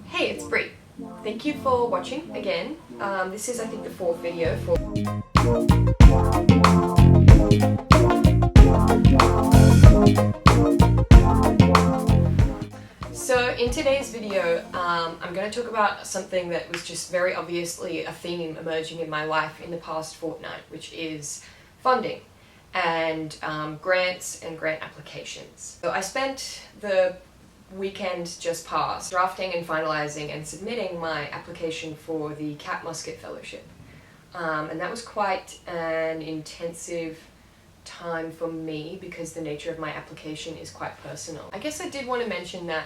Hey, it's Brie. Thank you for watching again. This is, I think, the fourth video for... So in today's video, I'm going to talk about something that was just very obviously a theme emerging in my life in the past fortnight, which is funding and grants and grant applications. So I spent the weekend just past drafting and finalising and submitting my application for the Cat Musket Fellowship. And that was quite an intensive time for me because the nature of my application is quite personal. I guess I did want to mention that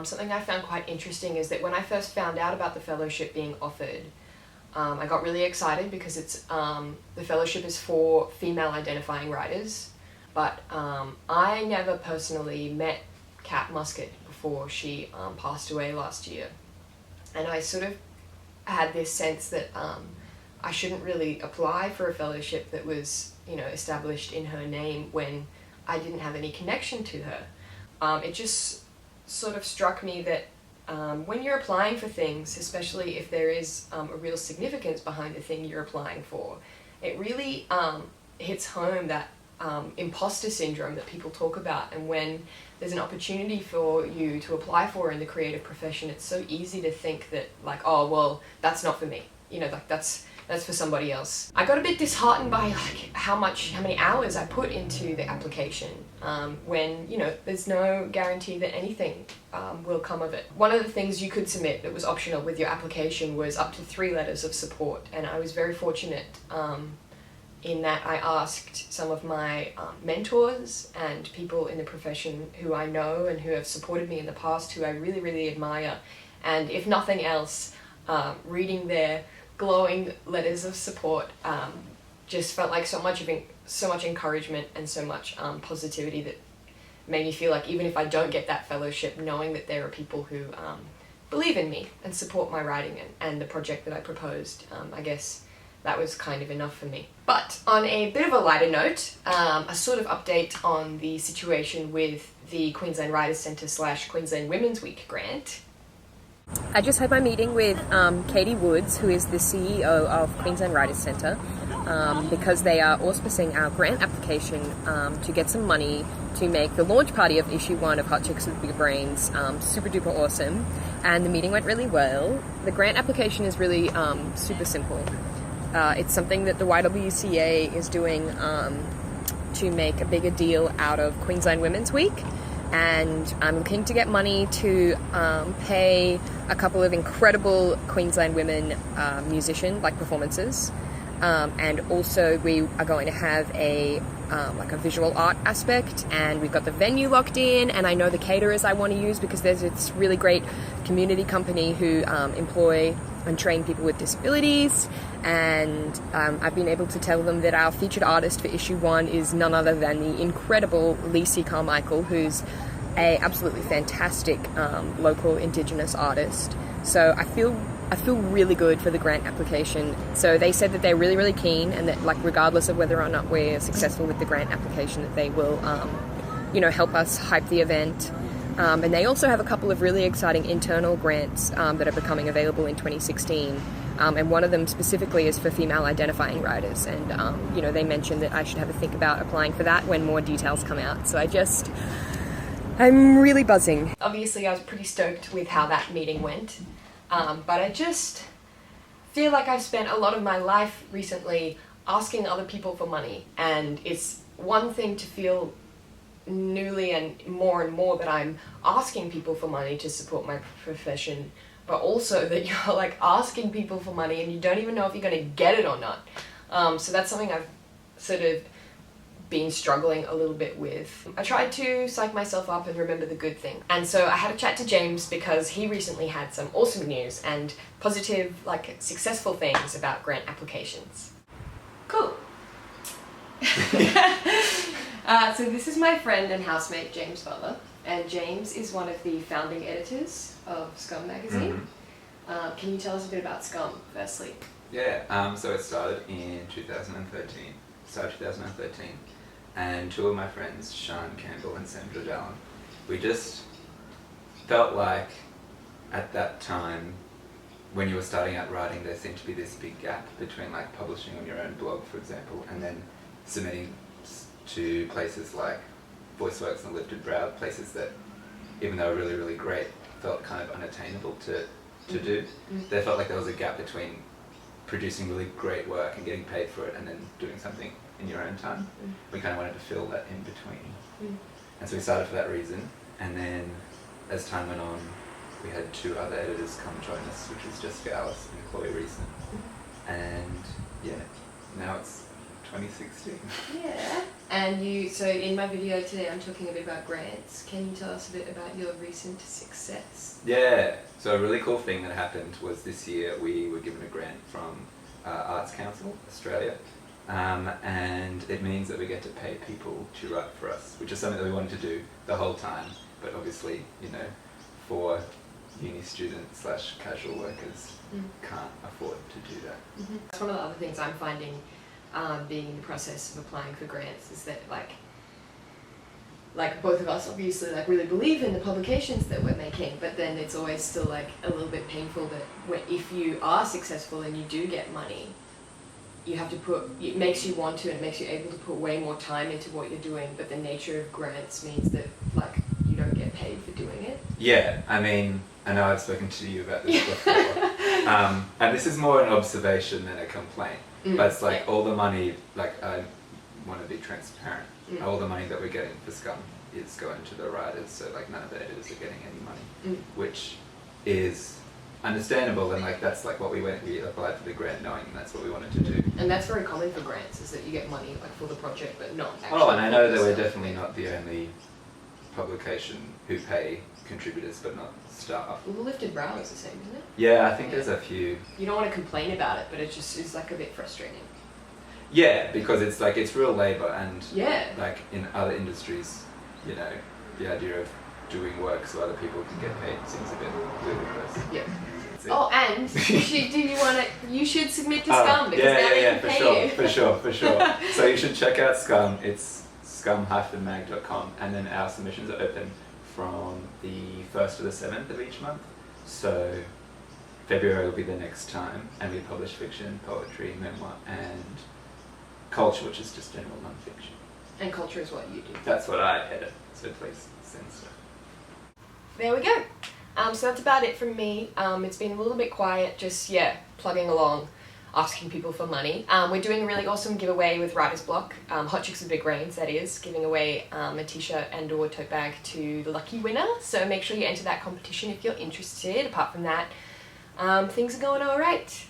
something I found quite interesting is that when I first found out about the fellowship being offered, I got really excited because it's the fellowship is for female identifying writers, but I never personally met Cat Musket before she passed away last year, and I sort of had this sense that I shouldn't really apply for a fellowship that was, established in her name when I didn't have any connection to her. It just sort of struck me that when you're applying for things, especially if there is a real significance behind the thing you're applying for, it really hits home that imposter syndrome that people talk about. And when there's an opportunity for you to apply for in the creative profession, it's so easy to think that, like, oh well, that's not for me, that's for somebody else. I got a bit disheartened by how many hours I put into the application when there's no guarantee that anything will come of it. One of the things you could submit that was optional with your application was up to 3 letters of support, and I was very fortunate in that I asked some of my mentors and people in the profession who I know and who have supported me in the past, who I really, really admire, and if nothing else, reading their glowing letters of support just felt like so much encouragement and so much positivity that made me feel like even if I don't get that fellowship, knowing that there are people who believe in me and support my writing and the project that I proposed, I guess that was kind of enough for me. But on a bit of a lighter note, a sort of update on the situation with the Queensland Writers Centre / Queensland Women's Week grant. I just had my meeting with Katie Woods, who is the CEO of Queensland Writers Centre, because they are auspicing our grant application to get some money to make the launch party of issue 1 of Hot Chicks with Big Brains super duper awesome. And the meeting went really well. The grant application is really super simple. It's something that the YWCA is doing to make a bigger deal out of Queensland Women's Week, and I'm looking to get money to pay a couple of incredible Queensland women musician performances, and also we are going to have a visual art aspect, and we've got the venue locked in, and I know the caterers I want to use because there's this really great community company who employ and train people with disabilities, and I've been able to tell them that our featured artist for issue 1 is none other than the incredible Lacey Carmichael, who's a absolutely fantastic local Indigenous artist. So I feel really good for the grant application. So they said that they're really, really keen, and that regardless of whether or not we're successful with the grant application, that they will help us hype the event. And they also have a couple of really exciting internal grants that are becoming available in 2016. And one of them specifically is for female identifying writers. And, they mentioned that I should have a think about applying for that when more details come out. So I'm really buzzing. Obviously, I was pretty stoked with how that meeting went. But I just feel like I've spent a lot of my life recently asking other people for money. And it's one thing to feel newly and more that I'm asking people for money to support my profession, but also that you're asking people for money and you don't even know if you're going to get it or not. So that's something I've sort of been struggling a little bit with. I tried to psych myself up and remember the good thing. And so I had a chat to James because he recently had some awesome news and positive, successful things about grant applications. Cool. So this is my friend and housemate, James Butler, and James is one of the founding editors of Scum magazine. Mm-hmm. Can you tell us a bit about Scum, firstly? Yeah, so it started in 2013, and 2 of my friends, Sean Campbell and Sam George Allen, we just felt like at that time, when you were starting out writing, there seemed to be this big gap between like publishing on your own blog, for example, and then submitting to places like VoiceWorks and Lifted Brow, places that, even though really, really great, felt kind of unattainable to do. There felt like there was a gap between producing really great work and getting paid for it and then doing something in your own time. We kind of wanted to fill that in between. And so we started for that reason, and then as time went on, we had 2 other editors come join us, which was Jessica Alice and Chloe Reason. And yeah, now it's 2016. Yeah. And so in my video today, I'm talking a bit about grants. Can you tell us a bit about your recent success? Yeah, so a really cool thing that happened was this year we were given a grant from Arts Council Australia, and it means that we get to pay people to write for us, which is something that we wanted to do the whole time, but obviously, you know, for uni students / casual workers can't afford to do that. That's one of the other things I'm finding being in the process of applying for grants is that like both of us obviously like really believe in the publications that we're making, but then it's always still like a little bit painful that if you are successful and you do get money, you have to it makes you want to and it makes you able to put way more time into what you're doing, but the nature of grants means that like you don't get paid for doing it. Yeah, I mean, I know I've spoken to you about this before, and this is more an observation than a complaint, but it's like all the money, like I want to be transparent, all the money that we're getting for Scum is going to the writers, so like none of the editors are getting any money, which is understandable, and like that's like what we applied for the grant knowing that's what we wanted to do. And that's very common for grants, is that you get money like for the project but not actually. Oh, and I know that we're definitely not the only publication who pay contributors but not staff. Well, the Lifted Brow is the same, isn't it? Yeah, I think there's a few. You don't want to complain about it, but it just is like a bit frustrating. Yeah, because it's like it's real labour, and yeah, like in other industries, you know, the idea of doing work so other people can get paid seems a bit ludicrous. Yeah. Oh, and you should submit to Scum because now they can pay you. For sure. So you should check out Scum. It's scum-mag.com, and then our submissions are open from the 1st to the 7th of each month. So February will be the next time, and we publish fiction, poetry, memoir, and culture, which is just general non-fiction. And culture is what you do. That's what I edit, so please send stuff. There we go. So that's about it from me. It's been a little bit quiet, just plugging along, asking people for money. We're doing a really awesome giveaway with Writer's Block, Hot Chicks with Big Brains, that is, giving away a t-shirt and or tote bag to the lucky winner. So make sure you enter that competition if you're interested. Apart from that, things are going all right.